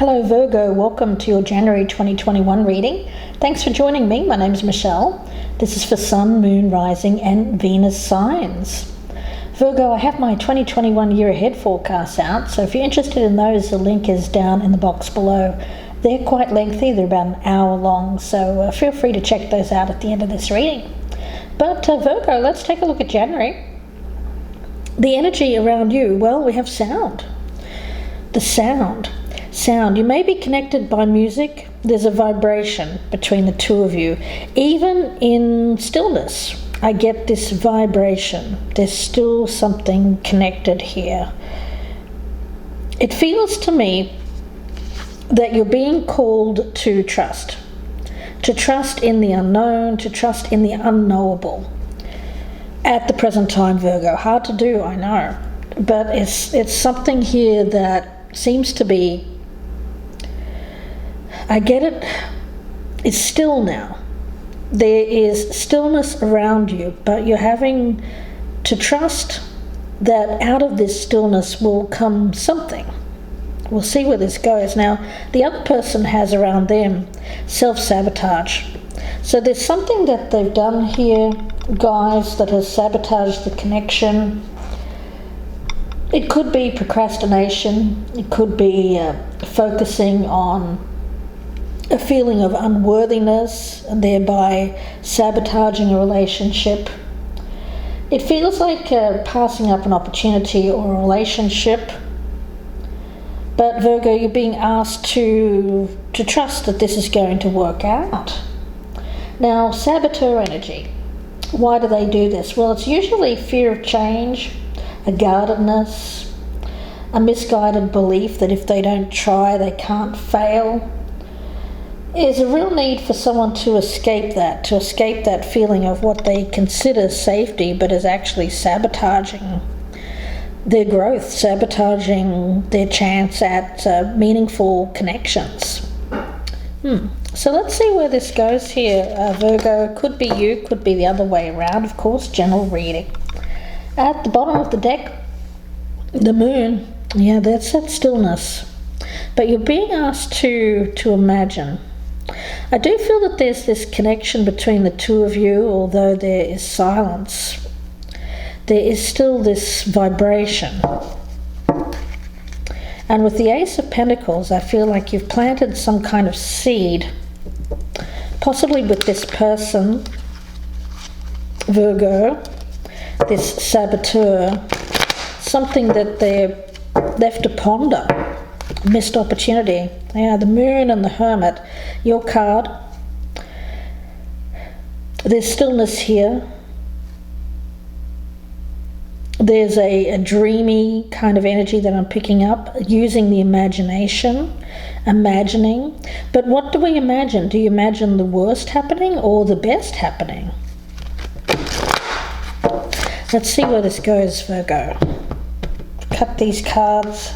Hello Virgo, welcome to your January 2021 reading. Thanks for joining me. My name's Michelle. This is for Sun, Moon, Rising and Venus signs. Virgo, I have my 2021 year ahead forecasts out, so if you're interested in those, the link is down in the box below. They're quite lengthy, they're about an hour long, so feel free to check those out at the end of this reading. But Virgo, let's take a look at January. The energy around you, well, we have sound. The sound. You may be connected by music. There's a vibration between the two of you. Even in stillness, I get this vibration. There's still something connected here. It feels to me that you're being called to trust in the unknown, to trust in the unknowable. At the present time, Virgo, hard to do, I know, but it's something here that seems to be, I get it, it's still now. There is stillness around you, but you're having to trust that out of this stillness will come something. We'll see where this goes. Now, the other person has around them self-sabotage. So there's something that they've done here, guys, that has sabotaged the connection. It could be procrastination. It could be focusing on a feeling of unworthiness and thereby sabotaging a relationship. It feels like passing up an opportunity or a relationship. But Virgo, you're being asked to trust that this is going to work out. Now, saboteur energy. Why do they do this? Well, it's usually fear of change, a guardedness, a misguided belief that if they don't try, they can't fail. There's a real need for someone to escape that feeling of what they consider safety, but is actually sabotaging their growth, sabotaging their chance at meaningful connections. So let's see where this goes here, Virgo. Could be you, could be the other way around, of course, general reading. At the bottom of the deck, the moon, yeah, that's that stillness. But you're being asked to imagine. I do feel that there's this connection between the two of you, although there is silence. There is still this vibration. And with the Ace of Pentacles, I feel like you've planted some kind of seed, possibly with this person, Virgo, this saboteur, something that they're left to ponder, missed opportunity. Yeah, the Moon and the Hermit, your card. There's stillness here. There's a dreamy kind of energy that I'm picking up, using the imagination, imagining. But what do we imagine? Do you imagine the worst happening or the best happening? Let's see where this goes, Virgo. Cut these cards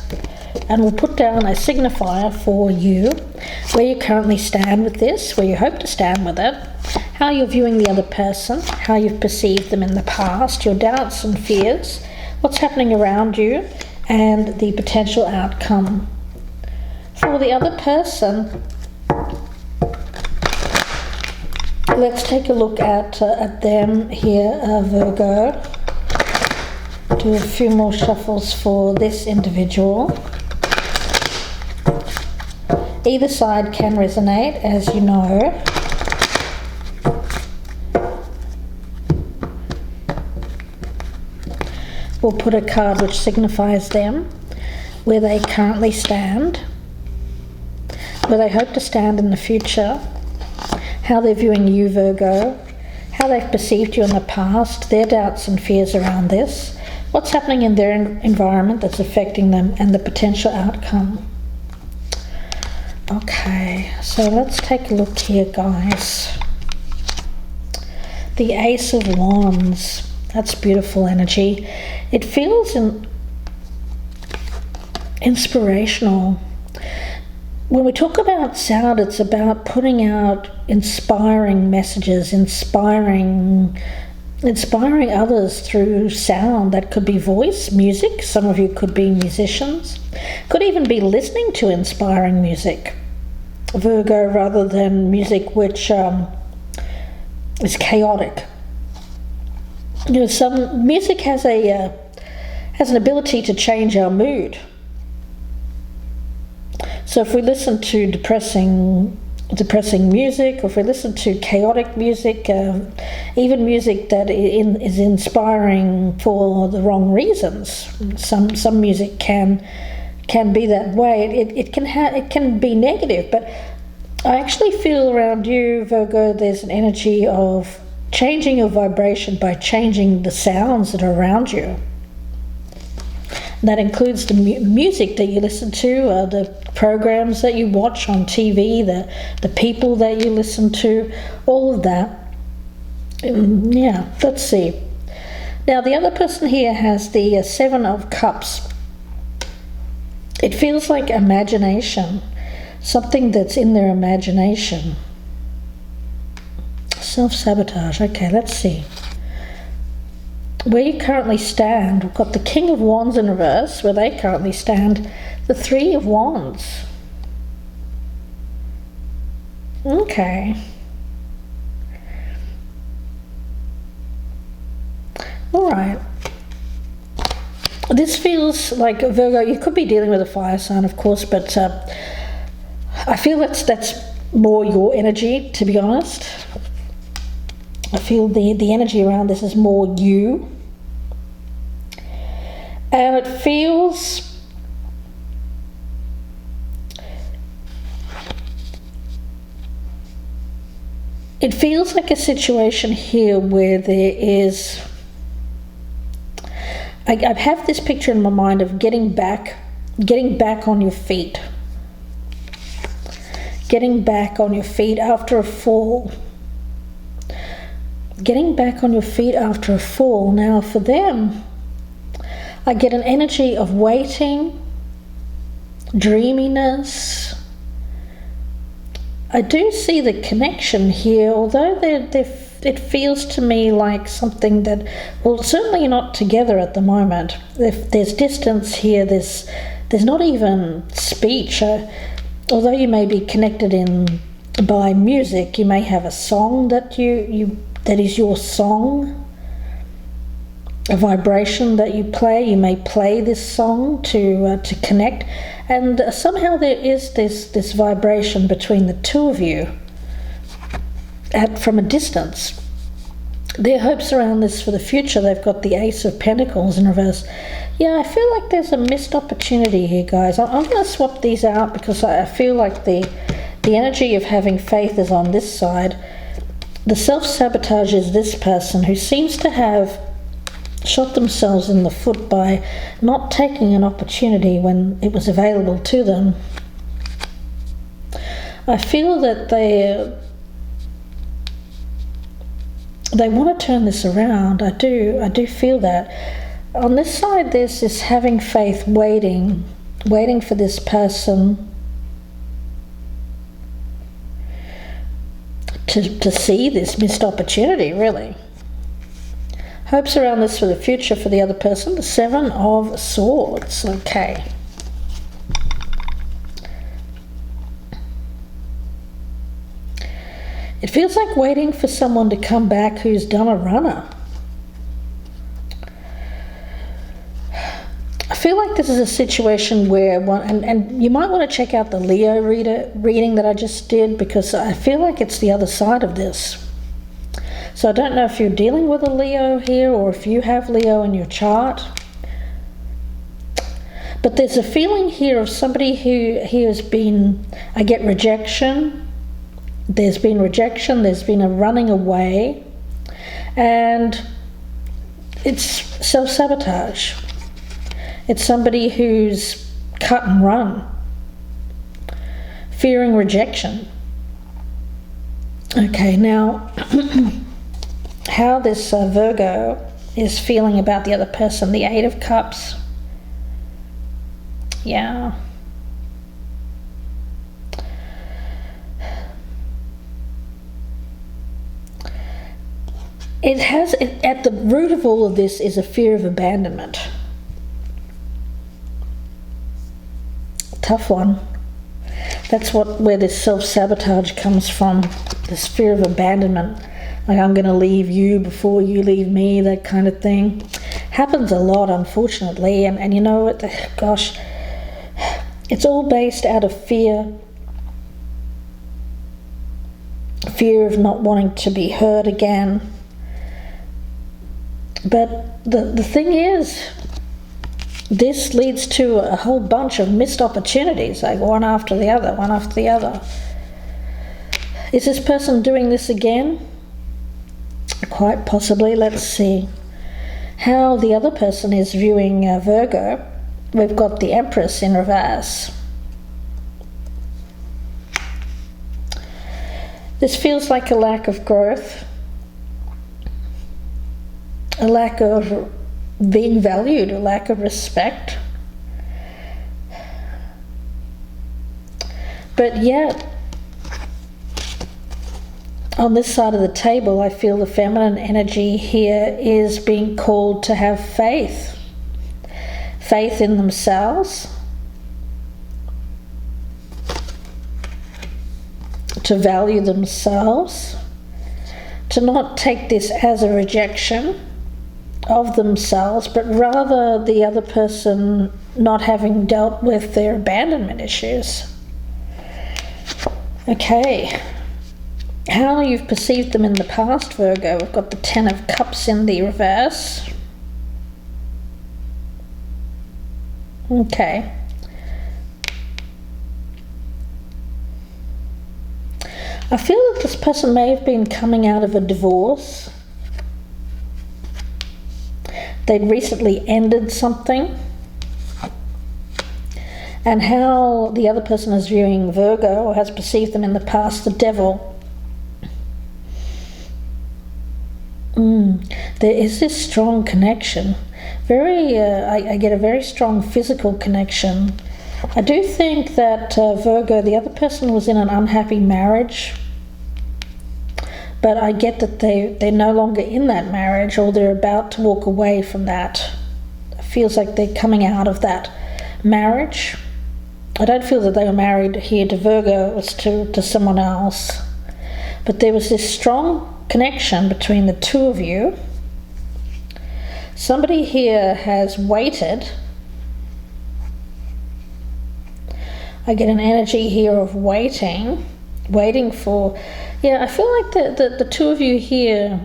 and we'll put down a signifier for you, where you currently stand with this, where you hope to stand with it, how you're viewing the other person, how you've perceived them in the past, your doubts and fears, what's happening around you, and the potential outcome. For the other person, let's take a look at them here, Virgo. Do a few more shuffles for this individual. Either side can resonate, as you know. We'll put a card which signifies them, where they currently stand, where they hope to stand in the future, how they're viewing you, Virgo, how they've perceived you in the past, their doubts and fears around this, what's happening in their environment that's affecting them, and the potential outcome. Okay, so let's take a look here, guys. The Ace of Wands. That's beautiful energy. It feels inspirational. When we talk about sound, it's about putting out inspiring messages, inspiring inspiring others through sound. That could be voice, music. Some of you could be musicians. Could even be listening to inspiring music, Virgo, rather than music which is chaotic. You know, some music has an ability to change our mood. So if we listen to depressing music, or if we listen to chaotic music, even music that is inspiring for the wrong reasons, some music can be that way. It can be negative, but I actually feel around you, Virgo, there's an energy of changing your vibration by changing the sounds that are around you. That includes the music that you listen to, the programs that you watch on TV, the people that you listen to, all of that. Yeah, let's see. Now, the other person here has the Seven of Cups. It feels like imagination, something that's in their imagination. Self-sabotage. Okay, let's see. Where you currently stand, we've got the King of Wands in reverse. Where they currently stand, the Three of Wands. Okay. All right. This feels like, Virgo, you could be dealing with a fire sign, of course, but I feel that's more your energy, to be honest. I feel the energy around this is more you. And it feels like a situation here where there is, I have this picture in my mind of getting back on your feet. Getting back on your feet after a fall. Getting back on your feet after a fall. Now for them, I get an energy of waiting, dreaminess. I do see the connection here, although it feels to me like something that, well, certainly not together at the moment. If there's distance here, there's not even speech. Although you may be connected by music, you may have a song that that is your song, a vibration that you play. You may play this song to connect, and somehow there is this vibration between the two of you from a distance. Their hopes around this for the future, they've got the Ace of Pentacles in reverse. Yeah, I feel like there's a missed opportunity here, guys. I'm going to swap these out because I feel like the energy of having faith is on this side. The self-sabotage is this person who seems to have shot themselves in the foot by not taking an opportunity when it was available to them. I feel that they want to turn this around. I do feel that. On this side, there's this having faith, waiting for this person to see this missed opportunity, really. Hopes around this for the future for the other person, the Seven of Swords. Okay. It feels like waiting for someone to come back who's done a runner. I feel like this is a situation where and you might want to check out the Leo reading that I just did, because I feel like it's the other side of this. So I don't know if you're dealing with a Leo here or if you have Leo in your chart. But there's a feeling here of somebody who has been, I get rejection. There's been rejection, there's been a running away, and it's self-sabotage. It's somebody who's cut and run, fearing rejection. Okay, now how this Virgo is feeling about the other person, the Eight of Cups. Yeah. At the root of all of this is a fear of abandonment. Tough one. That's where this self-sabotage comes from, this fear of abandonment. Like, I'm going to leave you before you leave me, that kind of thing. Happens a lot, unfortunately, and you know what, gosh, it's all based out of fear. Fear of not wanting to be hurt again. But the thing is, this leads to a whole bunch of missed opportunities, like one after the other, one after the other. Is this person doing this again? Quite possibly. Let's see how the other person is viewing Virgo. We've got the Empress in reverse. This feels like a lack of growth, a lack of being valued, a lack of respect. But yet, on this side of the table, I feel the feminine energy here is being called to have faith. Faith in themselves, to value themselves, to not take this as a rejection of themselves, but rather the other person not having dealt with their abandonment issues. Okay. How you've perceived them in the past, Virgo. We've got the Ten of Cups in the reverse. Okay. I feel that this person may have been coming out of a divorce. They'd recently ended something. And how the other person is viewing Virgo, or has perceived them in the past, the Devil. There is this strong connection. I get a very strong physical connection. I do think that Virgo, the other person, was in an unhappy marriage, but I get that they're no longer in that marriage, or they're about to walk away from that. It feels like they're coming out of that marriage. I don't feel that they were married here to Virgo, it was to someone else. But there was this strong connection between the two of you. Somebody here has waited. I get an energy here of waiting for, I feel like the two of you here,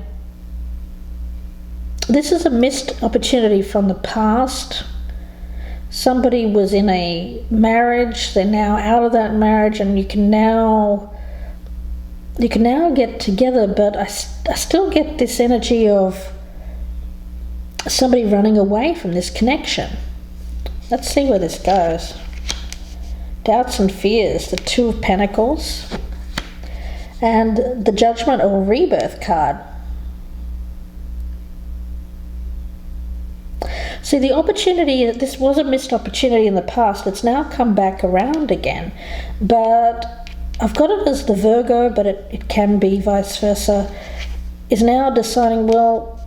this is a missed opportunity from the past. Somebody was in a marriage, they're now out of that marriage, and you can now get together, but I still get this energy of somebody running away from this connection. Let's see where this goes. Doubts and fears, the Two of Pentacles, and the Judgment or Rebirth card. See, the opportunity, this was a missed opportunity in the past, it's now come back around again, but I've got it as the Virgo, but it can be vice versa, is now deciding, well,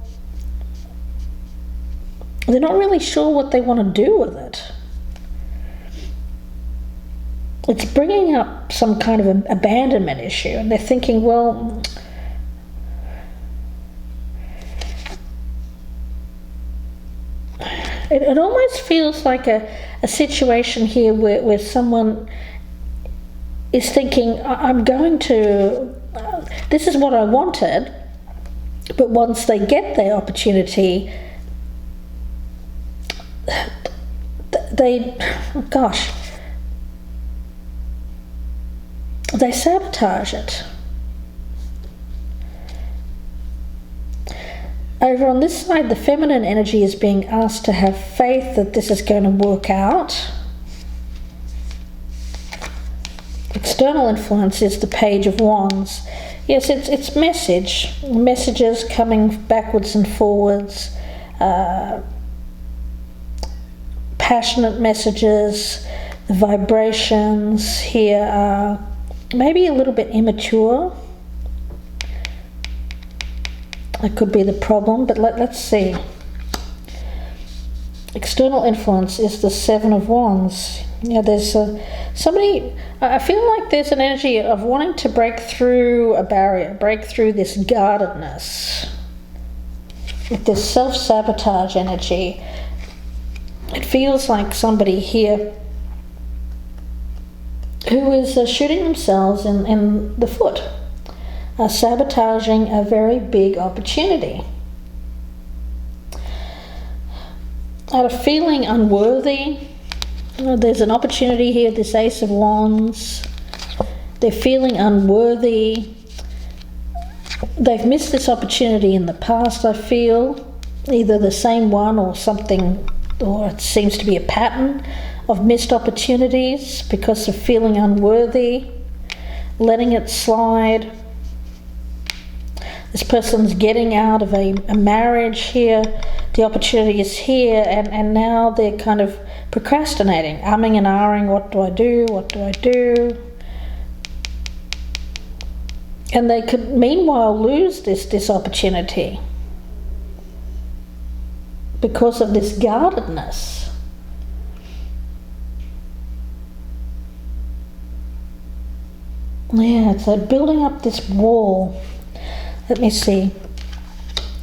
they're not really sure what they want to do with it. It's bringing up some kind of an abandonment issue, and they're thinking, well, it almost feels like a situation here where someone is thinking, I'm going to, this is what I wanted, but once they get their opportunity, they sabotage it. Over on this side, the feminine energy is being asked to have faith that this is going to work out. External influence is the Page of Wands. Yes, it's messages coming backwards and forwards, passionate messages. The vibrations here are maybe a little bit immature. That could be the problem, but let's see. External influence is the Seven of Wands. Yeah, there's somebody, I feel like there's an energy of wanting to break through a barrier, break through this guardedness. With this self-sabotage energy, it feels like somebody here who is shooting themselves in the foot, sabotaging a very big opportunity. Out of feeling unworthy, there's an opportunity here, this Ace of Wands. They're feeling unworthy. They've missed this opportunity in the past, I feel. Either the same one or something, or it seems to be a pattern of missed opportunities because of feeling unworthy, letting it slide. This person's getting out of a marriage here. The opportunity is here, and now they're kind of procrastinating, umming and ahhing, what do I do, what do I do? And they could meanwhile lose this opportunity because of this guardedness. Yeah, so building up this wall. Let me see.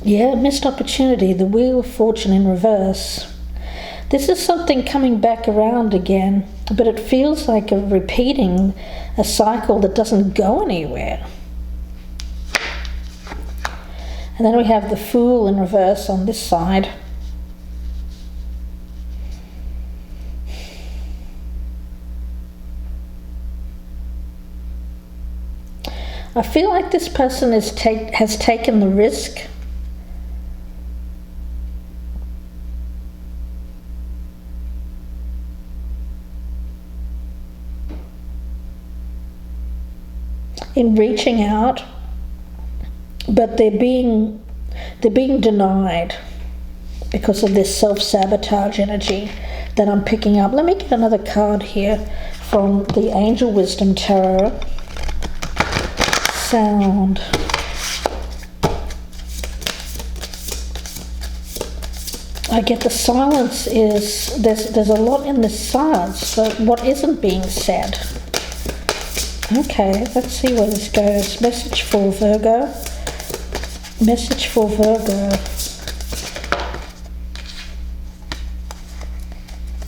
Yeah, missed opportunity, the Wheel of Fortune in reverse. This is something coming back around again, but it feels like repeating a cycle that doesn't go anywhere. And then we have the Fool in reverse on this side. I feel like this person has taken the risk in reaching out, but they're being denied because of this self-sabotage energy that I'm picking up. Let me get another card here from the Angel Wisdom Tarot. Sound. I get the silence is, there's a lot in this silence, so what isn't being said. Okay, let's see where this goes. Message for Virgo. Message for Virgo.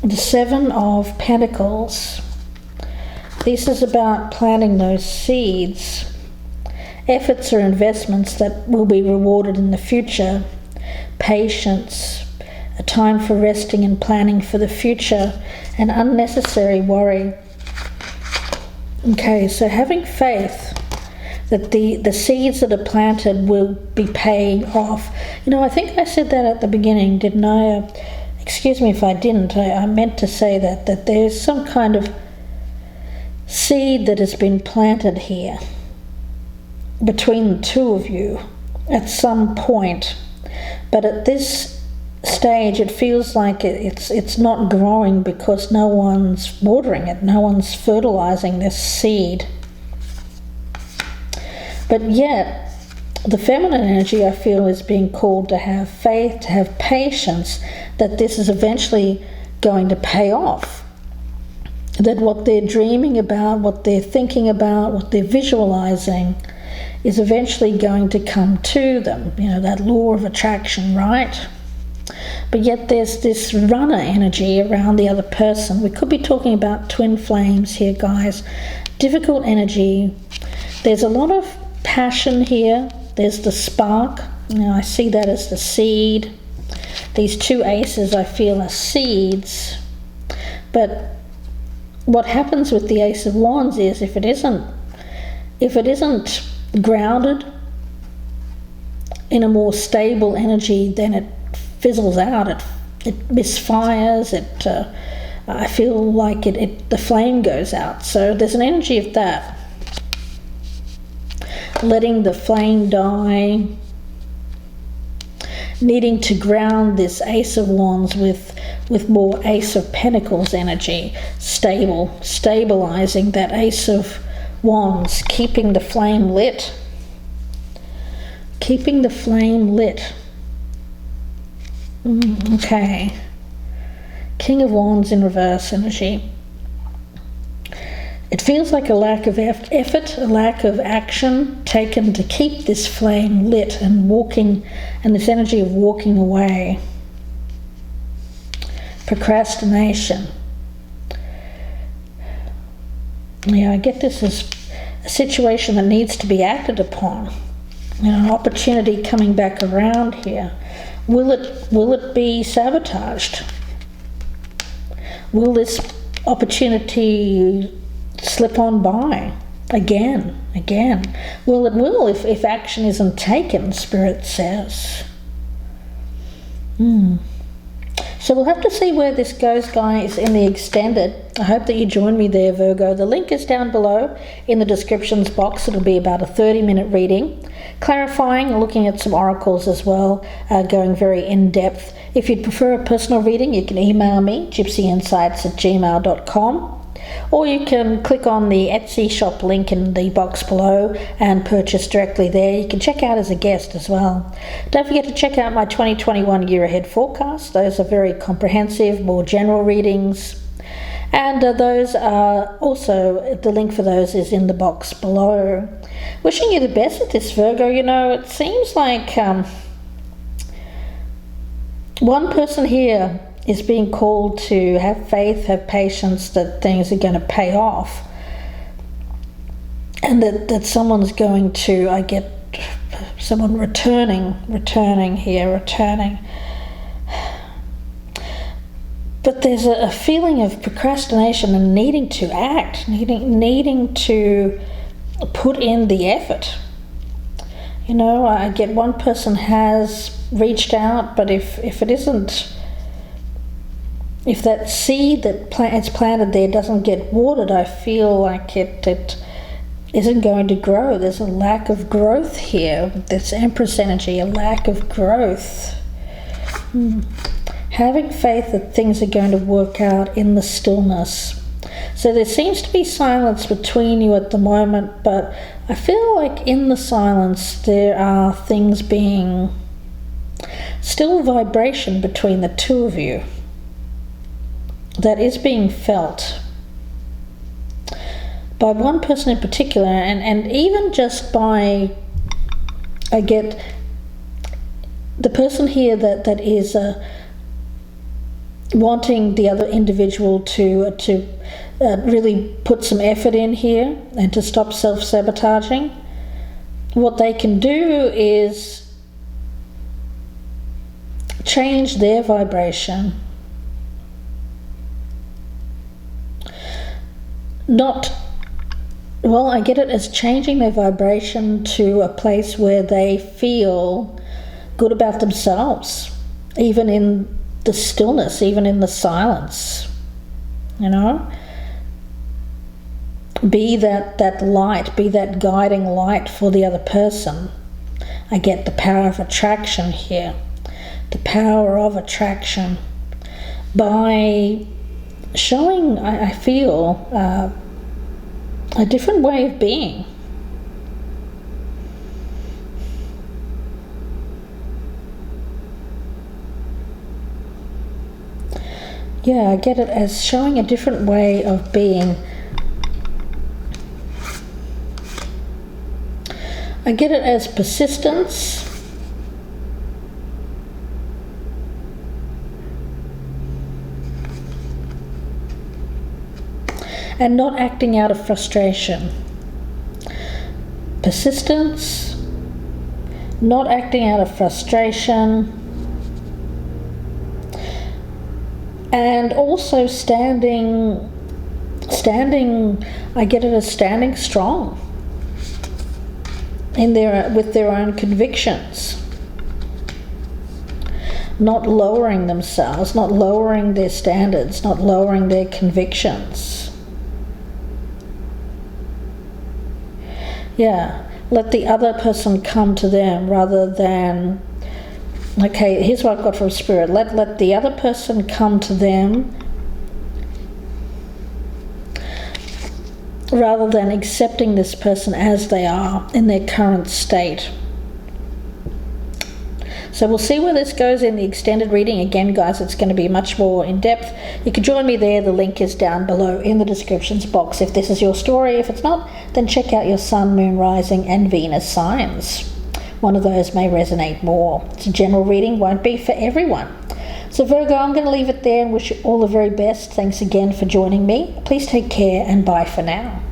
The Seven of Pentacles. This is about planting those seeds. Efforts or investments that will be rewarded in the future. Patience. A time for resting and planning for the future. And unnecessary worry. Okay, so having faith that the seeds that are planted will be paying off. You know, I think I said that at the beginning, didn't I? Excuse me if I didn't. I meant to say that there's some kind of seed that has been planted here between the two of you at some point. But at this stage, it feels like it's not growing because no one's watering it, no one's fertilizing this seed. But yet, the feminine energy, I feel, is being called to have faith, to have patience, that this is eventually going to pay off. That what they're dreaming about, what they're thinking about, what they're visualizing is eventually going to come to them. You know, that law of attraction, right? But yet there's this runner energy around the other person. We could be talking about twin flames here, guys. Difficult energy. There's a lot of passion here. There's the spark. You know, I see that as the seed. These two aces, I feel, are seeds. But what happens with the Ace of Wands is if it isn't grounded in a more stable energy, then it fizzles out. It misfires. I feel like the flame goes out. So there's an energy of that. Letting the flame die, needing to ground this Ace of Wands with more Ace of Pentacles energy, stabilizing that Ace of Wands, keeping the flame lit, Keeping the flame lit. Okay. King of Wands in reverse energy. It feels like a lack of effort, a lack of action taken to keep this flame lit and walking, and this energy of walking away. Procrastination. Yeah, I get this as a situation that needs to be acted upon. An opportunity coming back around here. Will it be sabotaged? Will this opportunity slip on by again? Well, it will if action isn't taken, Spirit says. So we'll have to see where this goes, guys, in the extended. I hope that you join me there, Virgo. The link is down below in the descriptions box. It'll be about a 30-minute reading, clarifying, looking at some oracles as well, going very in-depth. If you'd prefer a personal reading, you can email me, gypsyinsights@gmail.com. Or you can click on the Etsy shop link in the box below and purchase directly there. You can check out as a guest as well. Don't forget to check out my 2021 year ahead forecast. Those are very comprehensive, more general readings. And those are also, the link for those is in the box below. Wishing you the best with this, Virgo. It seems like one person here is being called to have faith, have patience that things are going to pay off, and that someone's going to, I get someone returning here. But there's a feeling of procrastination and needing to act, needing to put in the effort. I get one person has reached out, but if it isn't, if that seed that is planted there doesn't get watered, I feel like it isn't going to grow. There's a lack of growth here. This Empress energy, a lack of growth. Having faith that things are going to work out in the stillness. So there seems to be silence between you at the moment, but I feel like in the silence there are things being, still vibration between the two of you that is being felt by one person in particular, and even just by, I get the person here that is wanting the other individual to really put some effort in here and to stop self-sabotaging. What they can do is change their vibration. I get it as changing their vibration to a place where they feel good about themselves, even in the stillness, even in the silence. Be that light, be that guiding light for the other person. I get the power of attraction here. The power of attraction by showing, I feel, a different way of being. Yeah, I get it as showing a different way of being. I get it as persistence. And not acting out of frustration. Persistence, not acting out of frustration, and also standing, I get it as standing strong with their own convictions. Not lowering themselves, not lowering their standards, not lowering their convictions. Yeah, let the other person come to them rather than, okay, here's what I've got from Spirit. Let the other person come to them rather than accepting this person as they are in their current state. So we'll see where this goes in the extended reading. Again, guys, it's going to be much more in depth. You can join me there. The link is down below in the descriptions box if this is your story. If it's not, then check out your Sun, Moon, Rising and Venus signs. One of those may resonate more. It's a general reading, won't be for everyone. So Virgo, I'm going to leave it there and wish you all the very best. Thanks again for joining me. Please take care and bye for now.